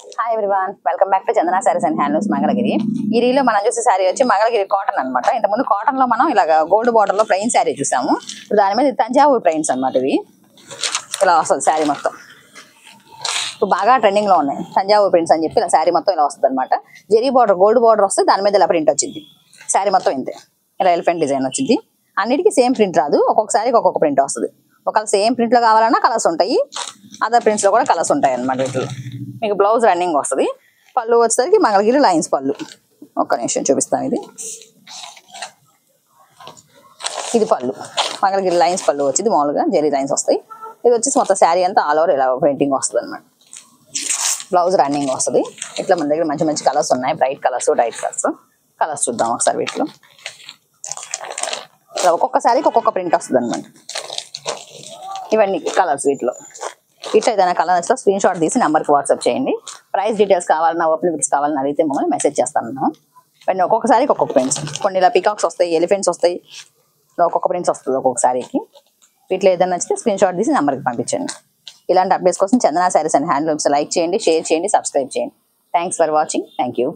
Hi everyone, welcome back to Chandana saris and handlooms Mangalagiri. ఈ రీలో మనం చూసే శారీ వచ్చి మంగళగిరి కాటన్ అనమాట. ఇంతకుముందు కాటన్ లో మనం ఇలాగ గోల్డ్ బార్డర్ లో ప్లెయిన్ శారీ చూసాము. ఇప్పుడు దాని మీద తంజావూరు ప్లెయిన్స్ అనమాట. ఇవి ఇలా వస్తుంది శారీ మొత్తం. ఇప్పుడు బాగా ట్రెండింగ్ లో ఉన్నాయి తంజావూరు ప్రింట్స్ అని చెప్పి ఇలా శారీ మొత్తం ఇలా వస్తుంది అనమాట. జెరీ బార్డర్ గోల్డ్ బార్డర్ వస్తే దాని మీద ఇలా ప్రింట్ వచ్చింది. శారీ మొత్తం ఇంతే ఇలా ఎలిఫెంట్ డిజైన్ వచ్చింది. అన్నిటికీ సేమ్ ప్రింట్ రాదు, ఒక్కొక్కసారికి ఒక్కొక్క ప్రింట్ వస్తుంది. ఒకవేళ సేమ్ ప్రింట్ లో కావాలన్నా కలర్స్ ఉంటాయి, అదర్ ప్రింట్స్ లో కూడా కలర్స్ ఉంటాయి అనమాట. వీటిలో మీకు బ్లౌజ్ రన్నింగ్ వస్తుంది. పళ్ళు వచ్చేసరికి మంగళగిరి లైన్స్ పళ్ళు. ఒక్క నిమిషం చూపిస్తాను. ఇది పళ్ళు మంగళగిరి లైన్స్ పళ్ళు వచ్చింది. మామూలుగా జెరీ లైన్స్ వస్తాయి. ఇది వచ్చేసి మొత్తం శారీ అంతా ఆల్ ఓవర్ ఇలా ప్రింటింగ్ వస్తుంది అనమాట. బ్లౌజ్ రన్నింగ్ వస్తుంది. ఇట్లా మన దగ్గర మంచి మంచి కలర్స్ ఉన్నాయి, bright colours diet colours. Colours చూద్దాం ఒకసారి. వీటిలో ఇలా ఒక్కొక్క శారీకి ఒక్కొక్క ప్రింట్ వస్తుంది అనమాట. ఇవన్నీ కలర్స్. వీటిలో ఏదైనా కలర్ నచ్చితే స్క్రీన్ షాట్ తీసి నెంబర్కి వాట్సాప్ చేయండి. ప్రైస్ డీటెయిల్స్ కావాలన్నా ఓపెన్ పిక్స్ కావాలని అడిగితే మమ్మల్ని మెసేజ్ చేస్తాను. ఇవన్నీ ఒక్కొక్కసారికి ఒక్కొక్క ప్రింట్స్. కొన్ని ఇలా పికాక్స్ వస్తాయి, ఎలిఫెంట్స్ వస్తాయి, ఒక్కొక్క ప్రింట్స్ వస్తుంది ఒక్కొక్క శారీకి. వీటిలో ఏదైనా నచ్చితే స్క్రీన్ షాట్ తీసి నెంబర్కి పంపించండి. ఇలాంటి అప్డేట్స్ కోసం చందన సారీస్ అండ్ హ్యాండ్లూమ్స్ లైక్ చేయండి, షేర్ చేయండి, సబ్స్క్రైబ్ చేయండి. Thanks for watching. Thank you.